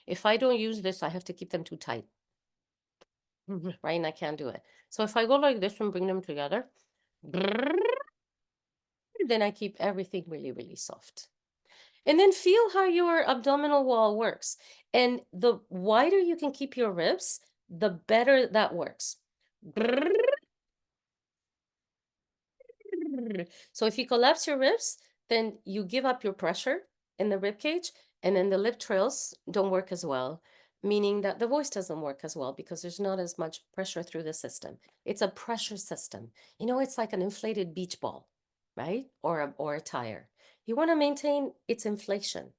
A: If I don't use this, I have to keep them too tight. Right? And I can't do it. So if I go like this and bring them together, then I keep everything really, really soft. And then feel how your abdominal wall works. And the wider you can keep your ribs, the better that works. So if you collapse your ribs, then you give up your pressure in the rib cage, and then the lip trills don't work as well, meaning that the voice doesn't work as well because there's not as much pressure through the system. It's a pressure system. You know, it's like an inflated beach ball, right? Or a tire. You want to maintain its inflation,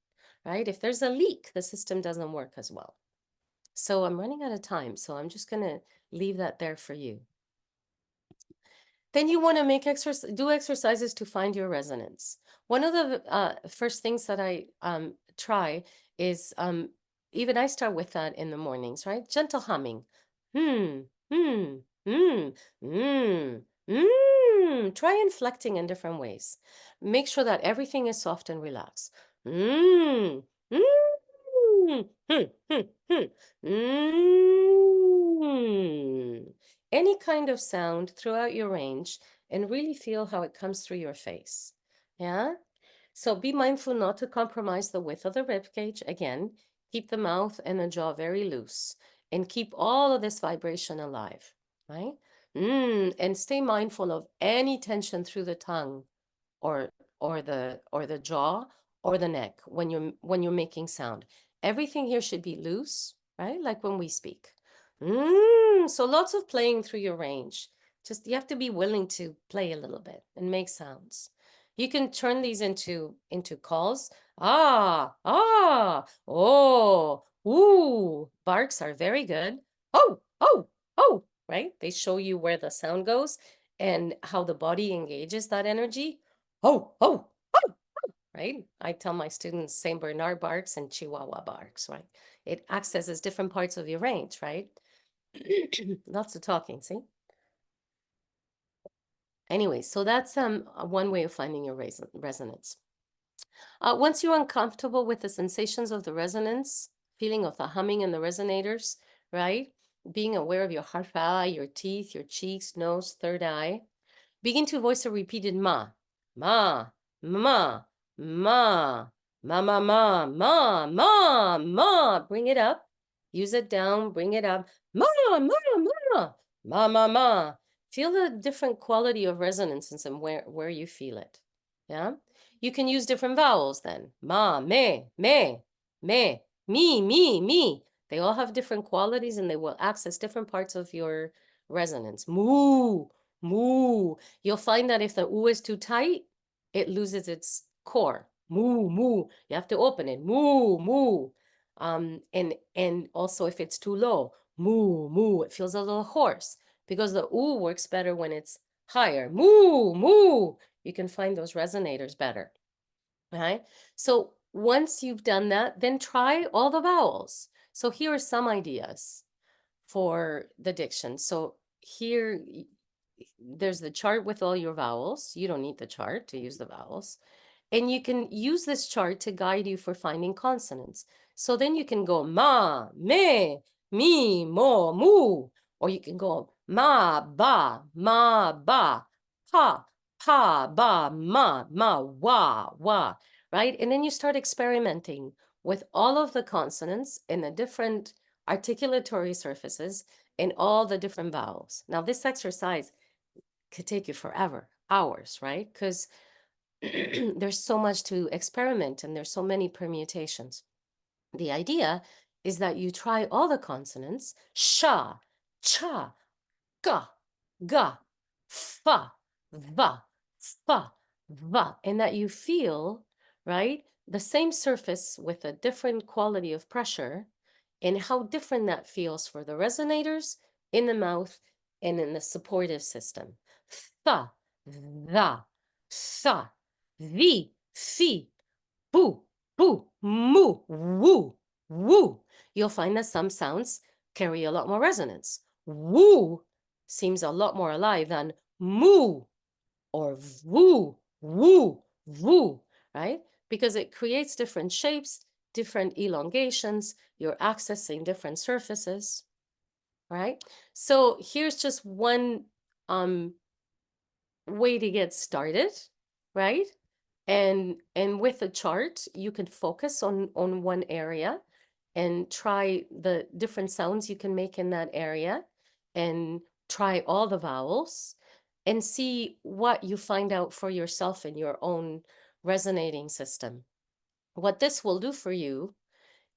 A: right? If there's a leak, the system doesn't work as well. So I'm running out of time, so I'm just going to leave that there for you. Then you want to do exercises to find your resonance. One of the first things that I try is even I start with that in the mornings, right? Gentle humming. Hmm, hmm, hmm, hmm, hmm. Try inflecting in different ways. Make sure that everything is soft and relaxed. Hmm, hmm, hmm, hmm, hmm, hmm. Any kind of sound throughout your range and really feel how it comes through your face. Yeah? So be mindful not to compromise the width of the rib cage. Again, keep the mouth and the jaw very loose and keep all of this vibration alive, right? And stay mindful of any tension through the tongue or the jaw or the neck when you're making sound. Everything here should be loose, right? Like when we speak. So lots of playing through your range. Just you have to be willing to play a little bit and make sounds. You can turn these into calls. Ah, ah, oh, ooh. Barks are very good. Oh, oh, oh, right? They show you where the sound goes and how the body engages that energy. Oh, oh, oh, right? I tell my students Saint Bernard barks and Chihuahua barks, right? It accesses different parts of your range, right? Lots of talking, see? Anyway, so that's one way of finding your resonance. Once you're uncomfortable with the sensations of the resonance, feeling of the humming and the resonators, right? Being aware of your heart eye, your teeth, your cheeks, nose, third eye, begin to voice a repeated ma, ma, ma, ma, ma, ma, ma, ma, ma, ma. Bring it up. Use it down. Bring it up. Ma, ma, ma, ma, ma, ma. Feel the different quality of resonance and where you feel it. Yeah. You can use different vowels then. Ma, me, me, me. They all have different qualities and they will access different parts of your resonance. Moo, moo. You'll find that if the oo is too tight, it loses its core. Moo, moo. You have to open it. Moo, moo. And also if it's too low, moo, moo. It feels a little hoarse because the oo works better when it's higher. Moo, moo. You can find those resonators better. Right? So once you've done that, then try all the vowels. So here are some ideas for the diction. So here there's the chart with all your vowels. You don't need the chart to use the vowels. And you can use this chart to guide you for finding consonants. So then you can go ma, me, mo, mu. Or you can go ma, ba, pa, ba, ma, wa, right? And then you start experimenting with all of the consonants in the different articulatory surfaces and all the different vowels. Now, this exercise could take you forever, hours, right? Because there's so much to experiment and there's so many permutations. The idea is that you try all the consonants, sha, cha, ga, ga, fa, va, and that you feel, right, the same surface with a different quality of pressure and how different that feels for the resonators in the mouth and in the supportive system. Tha, tha, sa, vi, fi, boo, boo, moo, woo, woo. You'll find that some sounds carry a lot more resonance. Woo seems a lot more alive than moo or woo, woo, woo, right? Because it creates different shapes, different elongations. You're accessing different surfaces, right? So here's just one way to get started, right? And with a chart, you can focus on one area and try the different sounds you can make in that area and try all the vowels and see what you find out for yourself in your own resonating system. What this will do for you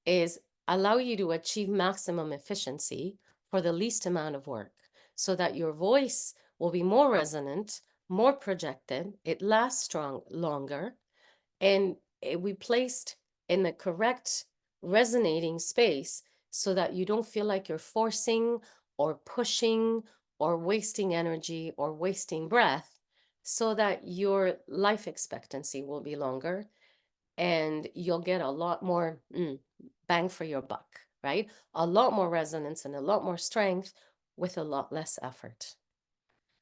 A: is allow you to achieve maximum efficiency for the least amount of work so that your voice will be more resonant, more projected, it lasts longer, and it will be placed in the correct resonating space so that you don't feel like you're forcing or pushing or wasting energy or wasting breath, so that your life expectancy will be longer and you'll get a lot more bang for your buck, right? A lot more resonance and a lot more strength with a lot less effort.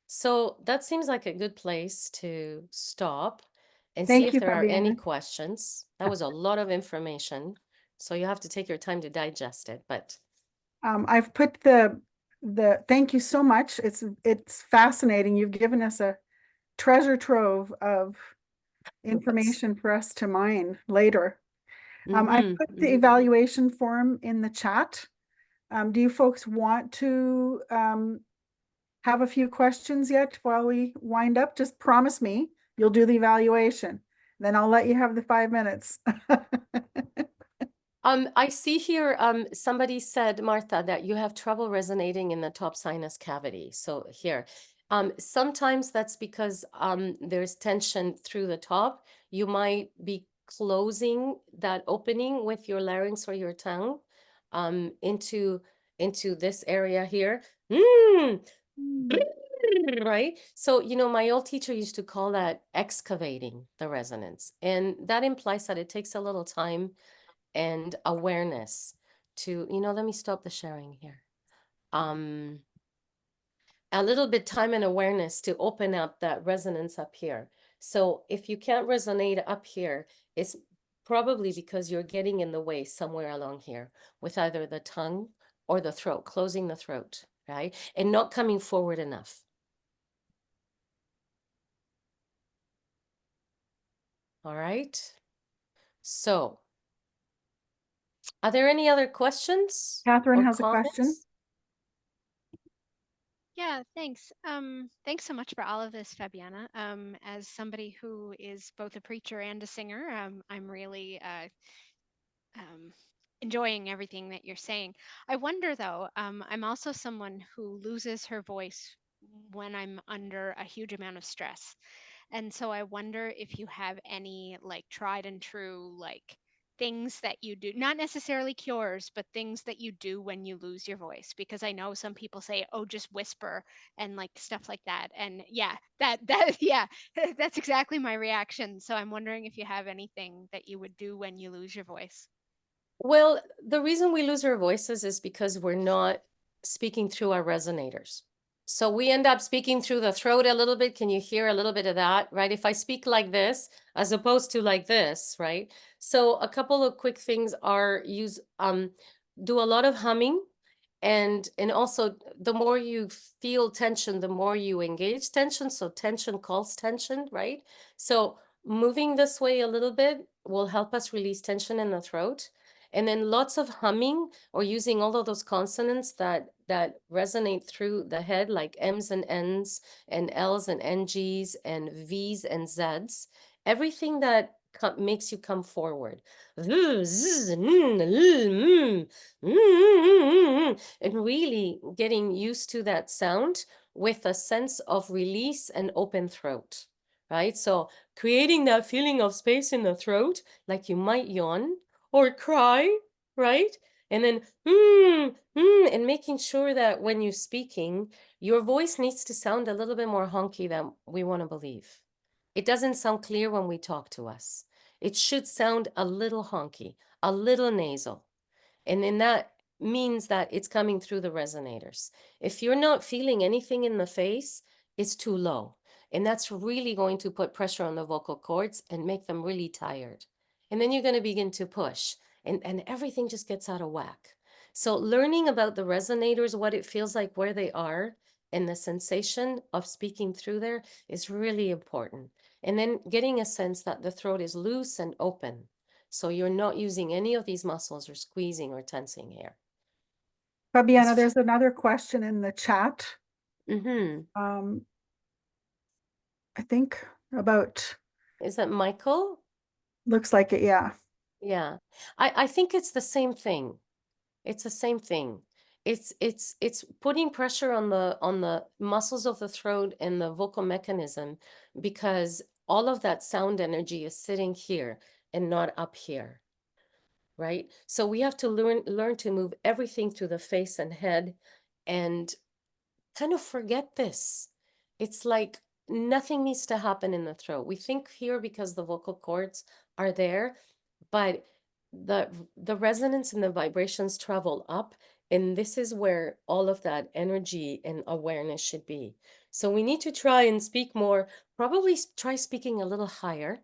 A: So that seems like a good place to stop and see
B: Thank
A: if
B: you,
A: there are any
B: Fabiana.
A: questions. That was a lot of information, so you have to take your time to digest it, but
B: I've put the thank you so much. It's fascinating. You've given us a treasure trove of information for us to mine later. I've put the evaluation form in the chat. Do you folks want to have a few questions yet while we wind up? Just promise me you'll do the evaluation. Then I'll let you have the 5 minutes.
A: I see here, somebody said, Martha, that you have trouble resonating in the top sinus cavity. So here, Sometimes that's because there's tension through the top. You might be closing that opening with your larynx or your tongue into this area here. Mm,
B: Mm.
A: right? So, you know, my old teacher used to call that excavating the resonance. And that implies that it takes a little time and awareness to, you know, let me stop the sharing here. A little bit time and awareness to open up that resonance up here. So if you can't resonate up here, it's probably because you're getting in the way somewhere along here with either the tongue or the throat, closing the throat, right? And not coming forward enough. All right. So are there any other questions
B: Catherine
A: or
B: has a question.
A: comments?
C: Yeah, thanks. Thanks so much for all of this, Fabiana. As somebody who is both a preacher and a singer, I'm really enjoying everything that you're saying. I wonder though, I'm also someone who loses her voice when I'm under a huge amount of stress. And so I wonder if you have any like tried and true like things that you do, not necessarily cures, but things that you do when you lose your voice. Because I know some people say, "Oh, just whisper," and like stuff like that. And yeah, yeah, that's exactly my reaction. So I'm wondering if you have anything that you would do when you lose your voice.
A: Well, the reason we lose our voices is because we're not speaking through our resonators. So we end up speaking through the throat a little bit. Can you hear a little bit of that, right? If I speak like this, as opposed to like this, right? So a couple of quick things are do a lot of humming, and also the more you feel tension, the more you engage tension. So tension calls tension, right? So moving this way a little bit will help us release tension in the throat. And then lots of humming or using all of those consonants that resonate through the head, like M's and N's and L's and NG's and V's and Z's. Everything that makes you come forward. And really getting used to that sound with a sense of release and open throat, right? So creating that feeling of space in the throat, like you might yawn or cry, right? And then, and making sure that when you're speaking, your voice needs to sound a little bit more honky than we want to believe. It doesn't sound clear when we talk to us. It should sound a little honky, a little nasal. And then that means that it's coming through the resonators. If you're not feeling anything in the face, it's too low. And that's really going to put pressure on the vocal cords and make them really tired. And then you're going to begin to push, and everything just gets out of whack. So learning about the resonators, what it feels like, where they are, and the sensation of speaking through there is really important. And then getting a sense that the throat is loose and open. So you're not using any of these muscles or squeezing or tensing here.
B: Fabiana, there's another question in the chat.
A: Mm-hmm.
B: I think about,
A: Is that Michael?
B: looks like it, yeah.
A: Yeah. I think it's the same thing. It's the same thing. It's putting pressure on the muscles of the throat and the vocal mechanism, because all of that sound energy is sitting here and not up here. Right? So we have to learn to move everything through the face and head and kind of forget this. It's like nothing needs to happen in the throat. We think here because the vocal cords are there, but the resonance and the vibrations travel up, and this is where all of that energy and awareness should be. So we need to try and speak more, probably try speaking a little higher,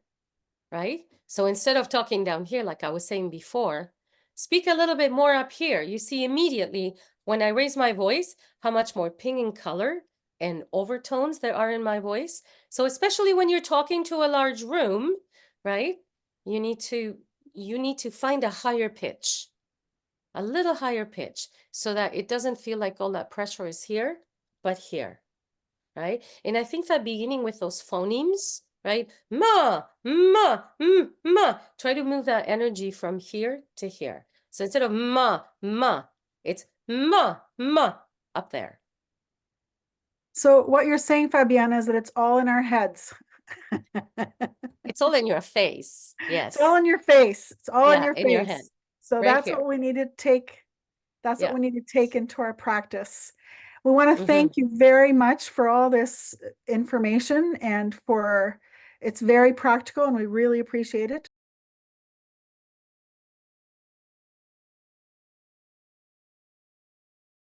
A: right? So instead of talking down here, like I was saying before, speak a little bit more up here. You see immediately when I raise my voice, how much more ping and color and overtones there are in my voice. So especially when you're talking to a large room, right? You need to find a higher pitch, a little higher pitch, so that it doesn't feel like all that pressure is here, but here, right? And I think that beginning with those phonemes, right? Ma, ma, ma. Try to move that energy from here to here. So instead of ma, ma, it's ma, ma up there.
B: So what you're saying, Fabiana, is that it's all in our heads.
A: It's all in your face.
B: It's all
A: Yes.
B: in your face. It's all in
A: Yeah,
B: your
A: in your head.
B: face. So
A: Right
B: that's
A: here.
B: what we need to take. That's what
A: Yeah.
B: we need to take into our practice. We want to
A: Mhm.
B: thank you very much for all this information and for, it's very practical and we really appreciate it.